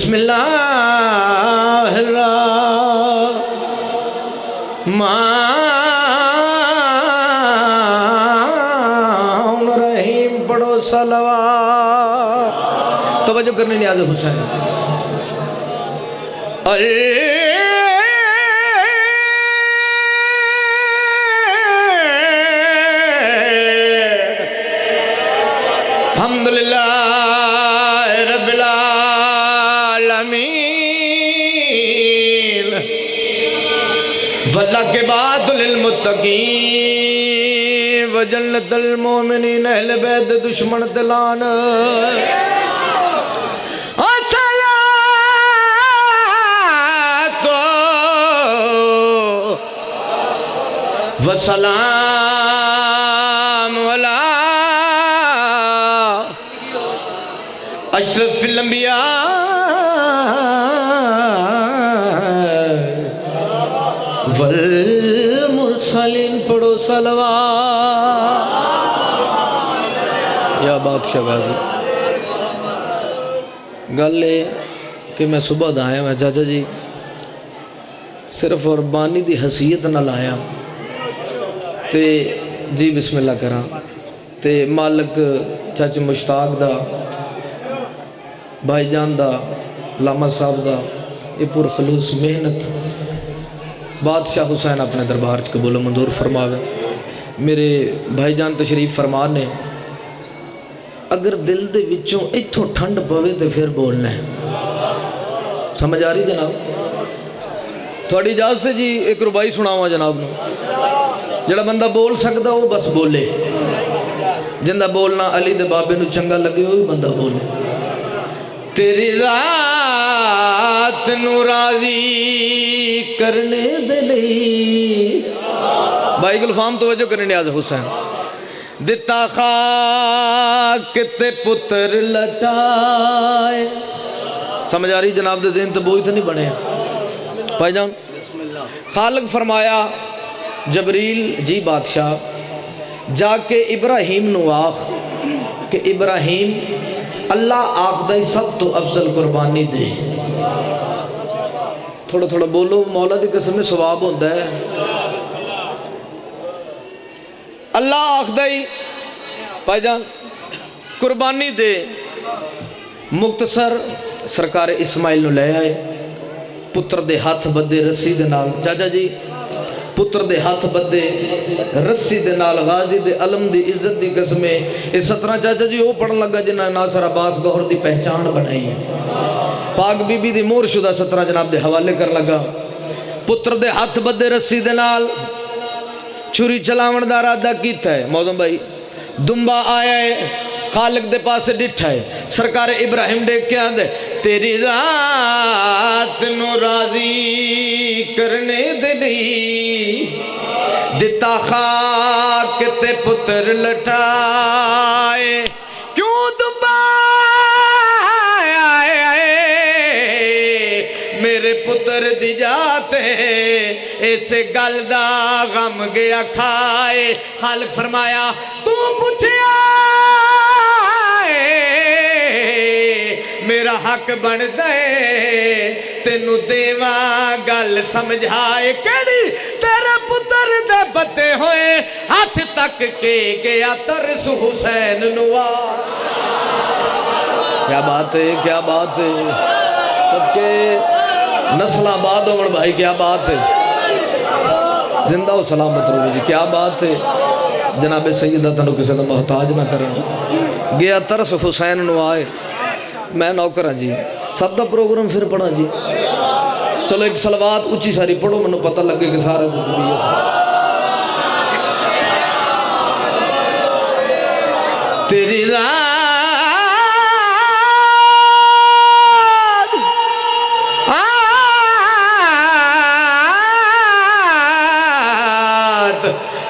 बिस्मिल्लाहिर्रहमानिर्रहीम पढ़ो सलवात। तवज्जो करने नियाज़ हुसैन। अल्हम्दुलिल्लाह रब्बिल आलमीन वल्ला के बाद लिल मुत्तकीन व जन्नतल मोमिनीन अहले बैत दुश्मन दिलान वसलाम वाला अशरफिल अंबिया वल मुरसलीन पढ़ो सलवात। या बादशाह गाजी गल कि मैं सुबह दा आया मैं चाचा जी सिर्फ और बानी दी हसीयत नाल आया ते जी बिस्मिल्लाह करा ते मालक चाचे मुश्ताक दा भाईजान दा लामा साहब दा ये पुरखलूस मेहनत बादशाह हुसैन अपने दरबार च कबूल मंजूर फरमावे। मेरे भाईजान तशरीफ फरमा ने अगर दिल दे विचों इत्थों ठंड पवे तो फिर बोलना है। समझ आ रही जनाब? थोड़ी इजाजत है जी एक रुबाई सुनावा जनाब नूं। जिहड़ा बंदा बोल सकता वो बस बोले, जिंदा बोलना अली दे बाबे नूं चंगा लगे वो भी बंदा बोले। तेरी ज़ात नूं राज़ी करने दे लई भाई गुलफाम तवज्जो करने नियाज़ हुसैन दिता खाक ते पुत्र लटाए। समझ आ रही जनाब दे ज़हन ते बोझ तो नहीं बने भाईजान। खालिक फरमाया जबरील जी बादशाह जाके इब्राहिम नू आख कि इब्राहिम अल्लाह आखदा सब तो अफजल कुर्बानी दे। थोड़ा थोड़ा बोलो मौला दी कसम में सवाब होता है। अल्लाह आखदा भाईजान कुर्बानी दे। मुख्तसर सरकार इस्माइल नू ले आए पुत्र दे हाथ बदे रस्सी दे नाल। चाचा जी पुत्र दे हाथ बदे रस्सी दे नाल गाजी दे अलम दी इज्जत दी कसमे ये 17 चाचा जी वो पढ़न लगा जिन्हें नासर अब्बास गौहर दी पहचान बनाई। पाक बीबी दी मोरशुदा 17 जनाब दे हवाले कर लगा। पुत्र दे हाथ बदे रस्सी दे नाल छुरी चलावन दा इरादा कीता है। मौजम भाई दुम्बा आया है खालिक दे पास डिठा है। सरकार इब्राहिम देख के आंदे तेरी ज़ात नू राज़ी करने दे लई दिता खाक ते पुत्र लटाए। क्यों दुबाया मेरे पुत्र दी जाते ऐसे गल दा गम गया खाए। खालिक फरमाया तू पूछया मेरा हक बन दे तेनू देवा गल समझाए। केड़ी तेरे पुत्र दे बदे होए हाथ तक के गया तरस हुसैन नुआ। क्या बात है क्या बात है सबके नस्ल बाद होवन भाई क्या बात है। जिंदा हो सलामत रहो जी क्या बात है। जनाबे सैयदा तनु किसी का मोहताज ना करन गया तरस हुसैन नुआ। मैं नौकर हाँ जी सब का प्रोग्राम फिर पढ़ा जी। चलो एक सलवात उच्ची सारी पढ़ो मैनू पता लगे कि सारा तेरी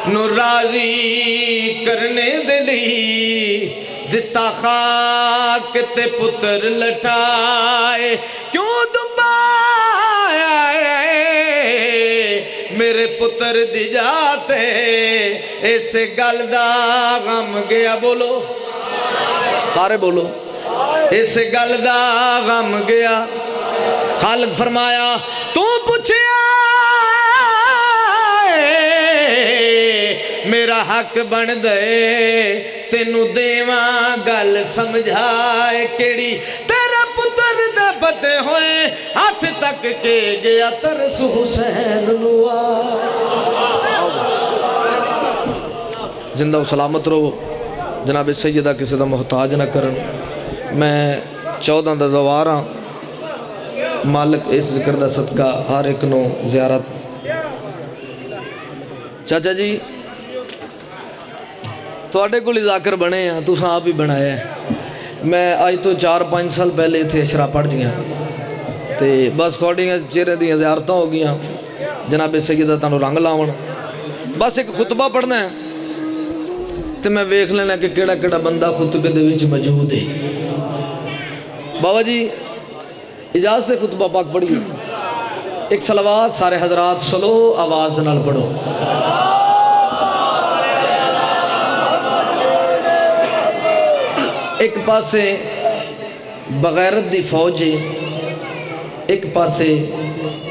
नू राज़ी करने दे लई दिता खाक ते पुत्र लटाए। क्यों दुबाया मेरे पुत्र दी जाते इस गल दा गम गया। बोलो सारे बोलो इस गल दा गम गया खालक फरमाया तू पूछया मेरा हक बन दे तेनू देवा गल समझाए केड़ी तेरा पुत्र दे बदे होए हाथ तक के गया तरस हुसैन नुआ। जिंदा सलामत रहो जनाब सैयदा किसी का मुहताज ना करन। मैं 14 का दवार हाँ मालिक इस जिक्र का सदका हर एक नू ज़ियारत। चाचा जी थोड़े को जाकर बने हैं तुस आप ही बनाया है। मैं अज तो 4-5 साल पहले इतने अशरा पढ़ दियाँ तो बस थोड़िया चेहरे दी ज़ियारतां हो गई जनाब सैयदा तुहानू रंग लावन। बस एक खुतबा पढ़ना है तो मैं वेख लेना कि केड़ा केड़ा बंदा खुतबे दे विच मौजूद है। बाबा जी इजाज़त से खुतबा पाक पढ़िए। एक सलवात सारे हजरात सलो आवाज़ नाल पढ़ो। एक पासे बगैरत दी फौज है, एक पासे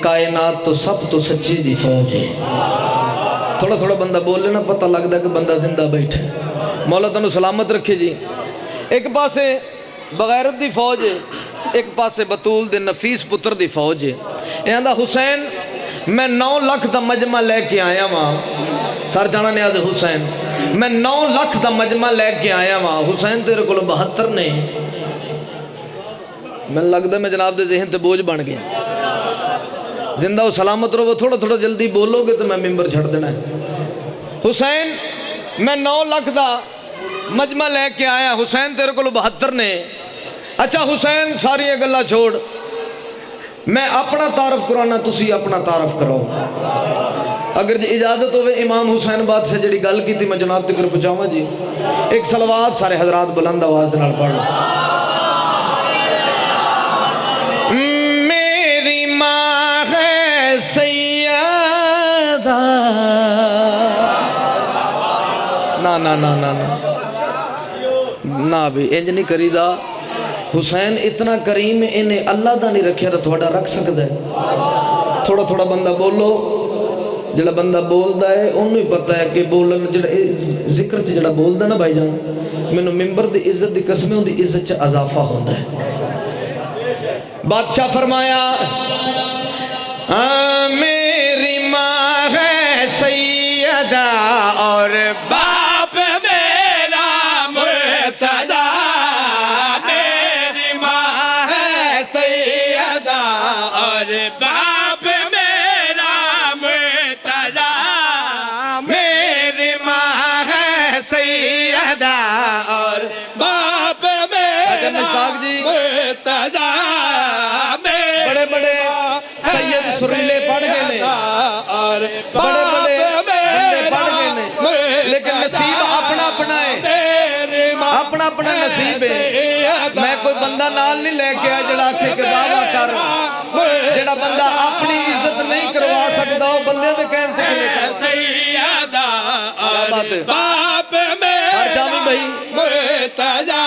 कायनात तो सब तो सच्ची दी फौज है। थोड़ा थोड़ा बंदा बोले ना पता लगता कि बंदा जिंदा बैठा है। मौला तुहानू सलामत रखे जी। एक पासे बगैरत दी फौज है, एक पासे बतूल दे नफीस पुत्र दी फौज है। कहता हुसैन मैं 9 लाख का मजमा लैके आया वहाँ। सर जाना न्याज हुसैन मैं 9 लाख का मजमा लैके आया वहाँ। हुसैन तेरे को 72 ने। मैंने लगता मैं जनाब के जहन ते बोझ बन गया। जिंदा वो सलामत रहो। थोड़ा थोड़ा जल्दी बोलोगे तो मैं मिंबर छड़ देना है। हुसैन मैं 9 लाख का मजमा लैके आया। हुसैन तेरे को 72 ने। अच्छा हुसैन सारिया गल्लां छोड़ मैं अपना तारफ कराना तुसी अपना तारफ करो। अगर जी इजाजत हो इमाम हुसैन बादशाह जी गल की मैं जनाब तक पहुँचावा जी। एक सलवात सारे हजरात बुलंद आवाज के नाल पढ़ो। मेरी माँ है सैयदा ना ना ना ना ना ना भी इंज नहीं करीदा। हुसैन इतना करीम इन्हें अल्लाह का नहीं रखा तो थोड़ा रख सकता है। थोड़ा थोड़ा बंदा बोलो। जो बंदा बोलता है उन्होंने ही पता है कि बोलन जो जिक्र च जो बोलता ना भाई जान मैनू मिंबर की इज्जत की कसम उनकी इज्जत च इजाफा होता है। बादशाह फरमाया मेरी माँ है सैयदा और बाप मेरा मुर्तजा। मेरी माँ है सैयदा और बाप मेरा मुर्तजा। मेरी माँ है सैयदा और बाप मेरा मुर्तजा। बड़े बड़े सैयद सुरीले पढ़ गए ने और बड़े बड़े बंदे पढ़ गए ने लेकिन नसीब अपना अपना है। अपना अपना नसीब है। मैं कोई बंदा नाल नहीं लेके आया जड़ा आखे के दावा कर। जेड़ा बंदा अपनी इज्जत नहीं करवा सकता वो बंदे दे कहन ते सैयदा और बाप में जामी भाई मुर्तजा।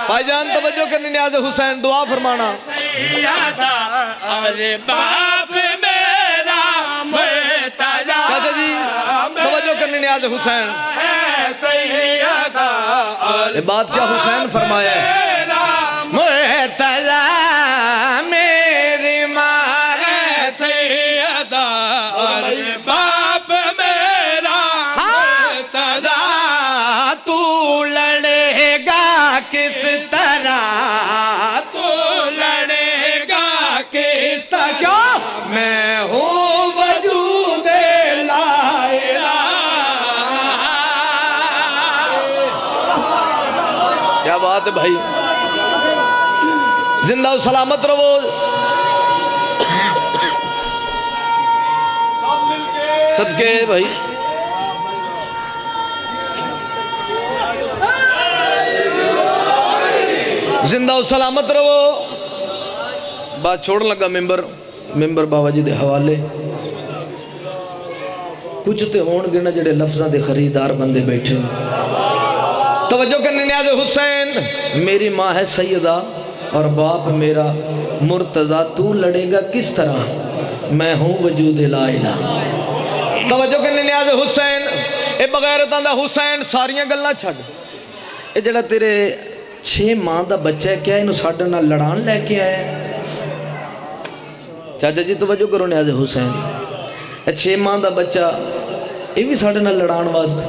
भाईजान तवज्जो करनी न्याज़ हुसैन दुआ फरमाना। अरे बाप मेरा मुर्तजा। चाचा जी तवज्जो करनी न्याज़ हुसैन। बादशाह हुसैन फरमाया मुर्तजा मेरी माँ है सैयदा और बाप मेरा मुर्तजा। तू लड़ेगा किस तरह तू लड़ेगा किस तरह। क्यों मैं हूँ वजूद ला इलाहा। क्या बात है भाई। जिंदा सलामत रहो। सदके भाई जिंदा सलामत रहो। बात छोड़ लगा मिंबर बाबा जी के हवाले। कुछ तो होणगे ना जेडे लफ्ज़ां दे खरीदार बंदे बैठे। तवज्जो करने न्याज़ हुसैन। मेरी माँ है सैयदा और बाप मेरा मुर्तज़ा। तू लड़ेगा किस तरह, मैं हूँ वजूद ला इलाह। तवज्जो करने न्याज़ हुसैन। ए बगैरतां दा हुसैन सारियां गल्लां छड्ड। ए जेड़ा तेरे 6 माह का बच्चा है, क्या इनू साडे नाल लड़ान लैके आया? चाचा जी तवज्जो करो न्याज़ हुसैन। 6 माह का बच्चा ये भी साडे नाल लड़ान वास्ते।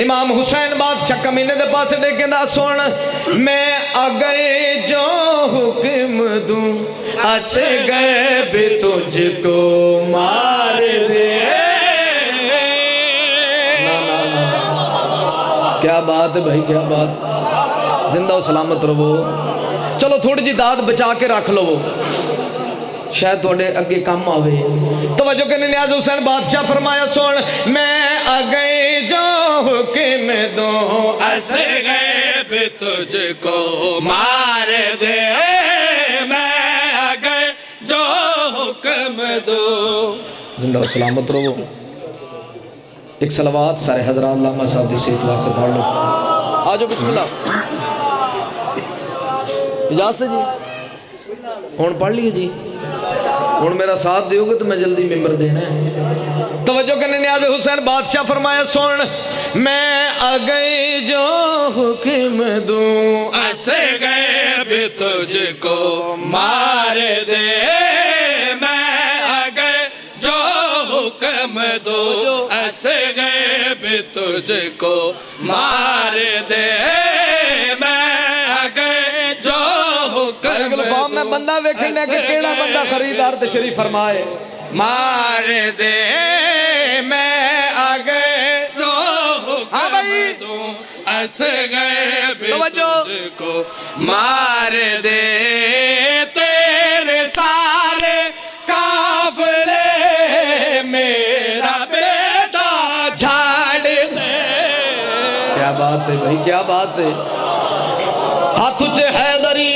इमाम हुसैन बादशाह कमीने दे पास देखदा सुन, मैं अगए जो हुक्म दूं असग़ैब तुझको मार दे। क्या बात है भाई, क्या बात। जिंदा सलामत रहो। चलो थोड़ी जी दाद बचा के रख लो, शायद थोड़े अगे काम आवे। तवज्जो करने न्याज़ हुसैन बादशाह फरमाया सुन, मैं अगे जो हुक्म दूं असग़ैब तुझको मार दे। मैं अगे जो हुक्म दूं। जिंदा सलामत रहो। एक सलावत सारे हजरात लामा साहब की सेहत वास्ते पढ़ लो। आ जाओ बिस्मिल्लाह। इजाज़त जी हुण पढ़ लीजिए जी। हुण मेरा साथ दोगे तो मैं जल्दी मिंबर देना है। तवज्जो करने न्याज़ हुसैन बादशाह फरमाया सुन, मैं अगए जो हुक्म दूं असग़ैब तुझको मार दे। मैं अगए जो हुक्म दूं असग़ैब तुझको मार दे। मैं बंदा वेखने कि केड़ा बंदा खरीदार तशरीफ फरमाए। मार दे मैं आगे जो हुक्म दूं असग़ैब तुझको मार दे। तेरे सारे काफ़िले मेरा बेटा झाड़ दे। क्या बात है भाई, क्या बात है। हाथ च हैदरी।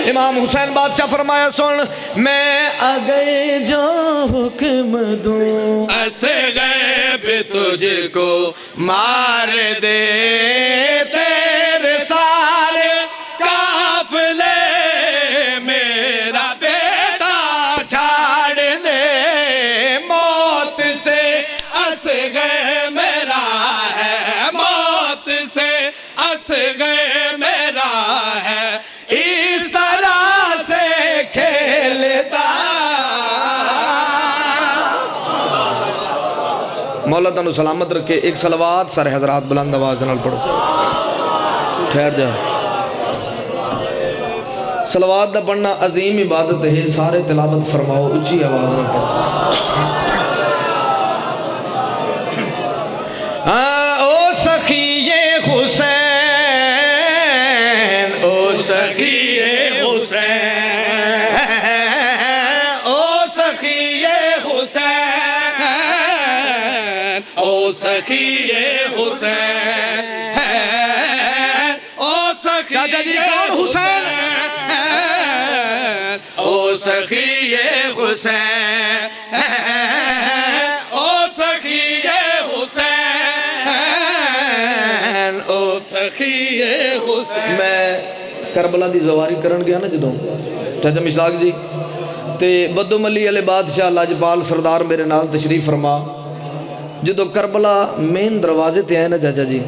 इमाम हुसैन बादशाह फरमाया सुन, मैं अगए जो हुक्म दूं असग़ैब तुझको मार दे। तेरे सारे काफ़िले मेरा बेटा झाड़ दे। मौत से असग़े मेरा है, मौत से असग़े मेरा है। इस तरह से खेलता। मौला तनु सलामत रखे। एक सलावत सारे हजरात बुलंद आवाज नाल पढ़ो। ठहर जा। सलावत का पढ़ना अजीम इबादत है। सारे तिलावत फरमाओ उच्ची आवाज में पढ़ो। ओ सखिए हुसैन, ओ सखिए हुसैन, ओ सखिए हुसैन, ओ सखिए हुसैन, ओ सखिए। चाचा जी कौन हुसैन? ओ सखिए हुसैन, ओ सखिए हुसैन, ओ सखिए हुसैन। मैं करबला की जवारी करन गया ना जदों चाचा मिशताक जी ते बद्दो मली वाले बादशाह लाजपाल सरदार मेरे नाल तशरीफ फरमा। जो करबला मेन दरवाजे ते आए ना चाचा जी,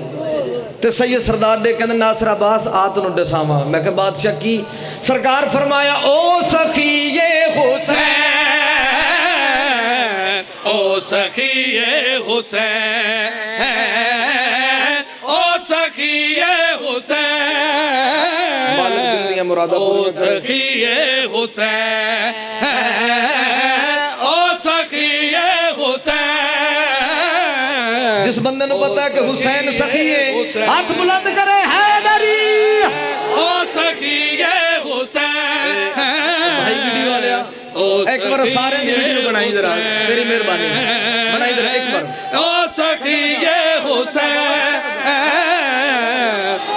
तो सैयद सरदार ने कहते नासिर अब्बास आ तेन दसावा। मैं कहा बादशाह की? सरकार फरमाया ओ सखिए हुसैन, ओ सखिए हुसैन, ओ सखिए हुसैन, ओ सखिए हुसैन, ओ सखिए हुसैन। जिस बंदे को पता है कि हुसैन सखी है, हाथ बुलंद करे हैदरी। ओ सखिए हुसैन। भाई वीडियो वाले एक बार सारे दी वीडियो बनाई जरा, तेरी मेहरबानी बना इधर एक बार ओ सखिए हुसैन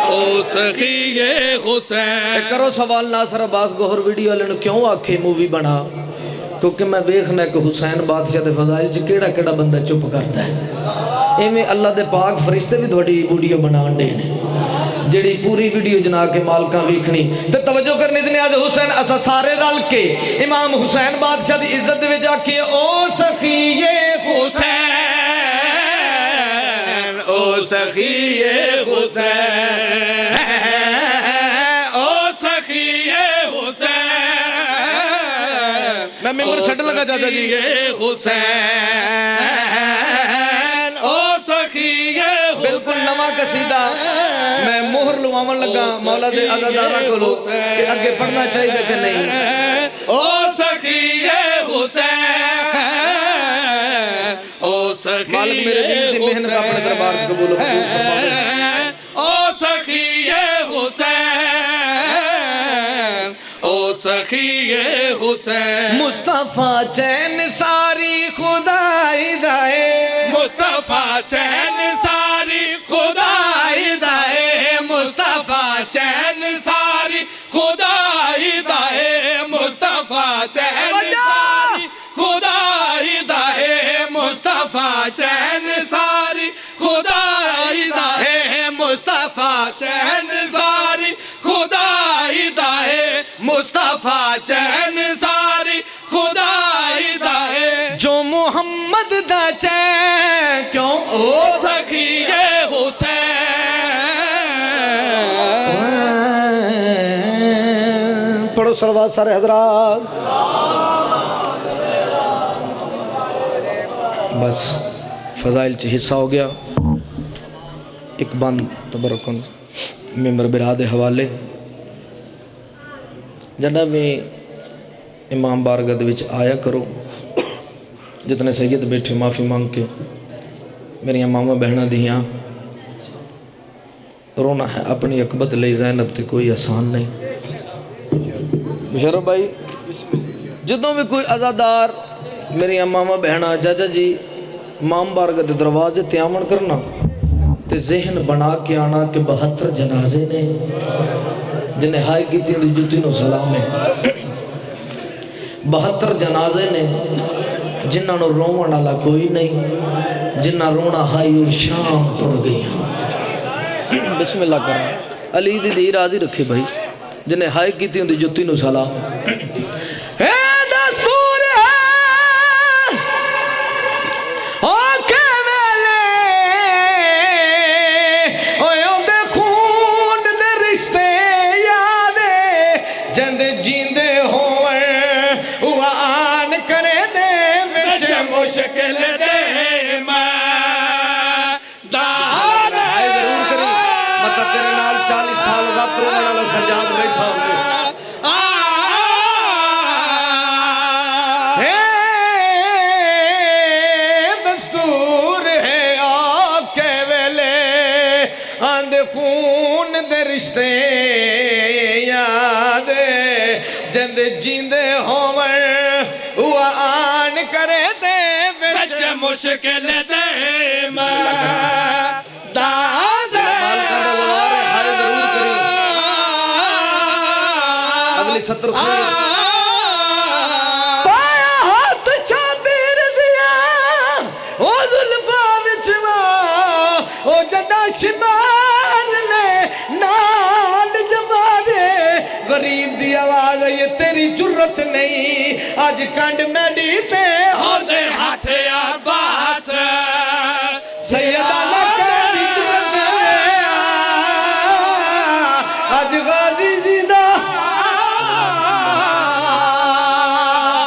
ओ सखिए हुसैन करो सवाल नासर अब्बास गौहर वीडियो वाले क्यों आखे मूवी बना क्योंकि मैं देखना कि हुसैन बादशाह के फजाइल च केड़ा केड़ा बंदा चुप करता है इवें अल्लाह दे पाक फरिश्ते भी थोड़ी वीडियो बनान दे ने जेड़ी पूरी वीडियो जना के मालका वेखनी ते तवज्जो करनी ते आज हुसैन असा सारे रल के इमाम हुसैन बादशाह दी इज्जत दे विच आखिए ओ सखिए हुसैन ओ सखिए हुसैन ओ सखिए हुसैन मैं मेंबर छड़ लगा चाचा जी हुसैन ओ सखिए बिल्कुल नवा कसीदा मैं मोहर लुवावन लगा मौला दे अज़ादारा कोलो कि आगे पढ़ना चाहिए कि नहीं ओ सखिए हुसैन ओ सखिए मालिक मेरे दिल दी मेहनत अपने दरबार च कबूल फरमावे ओ सखिए हुसैन ओ सखिए हुसैन मुस्तफा चैन सारी खुदाई दाए मुस्तफा चैन सारी खुदाई दाए मुस्तफा चैन सारी खुदाई दाए मुस्तफा चैन सारी खुदाई दाए मुस्तफा चैन सारी खुदाई दाए मुस्तफा चैन सारी खुदाई दाए मुस्तफा चैन सारी खुदाई दाए जो मोहम्मद दा चैन क्यों ओ सखिए हुसैन पढ़ो सलवात सारे हजरात बस फजाइल च हिस्सा हो गया एक बंद तबरकन मेंबर बिरा दे हवाले जड़ा भी इमाम बारगाह दे विच आया करो जितने सैयद बैठे माफ़ी मांग के मेरिया मामा बहना दियाँ रोना है अपनी अकबत ले ज़ैनब ते कोई आसान नहीं मुशर्रफ भाई जदों भी कोई अज़ादार मेरिया मामा बहना चाचा जी माम बारगाह दे दरवाजे ते आमन करना ते जहन बना के आना कि 72 जनाजे ने जिन्हें हाई की जुती नो सलाम है 72 जनाजे ने जिन्होंने रोवन वाला कोई नहीं जिन्ना रोना हाई और शाम तुर गई बिस्मिल्लाह कर अली दी दी राजी रखे भाई जिन्हें हाई की जुती नो सलाम मुश्किल दे मतलब तेरे नाल 40 साल रात रोने वाला सजाद बैठा दस्तूर है आके वेले आंदे खून दे रिश्ते याद जिंद जींदे होवन आन करे दे मुश्किल दे अगली 70 पाया हाथ शाबीर दिया ओ जुल्फा विच ओ जदा शिमार ने नाल जमारे गरीब दी आवाज ये तेरी जुर्रत नहीं आज कंड मैडी ते होंदे हाथ अब्बास सैयदा लगे दी जुर्रत आज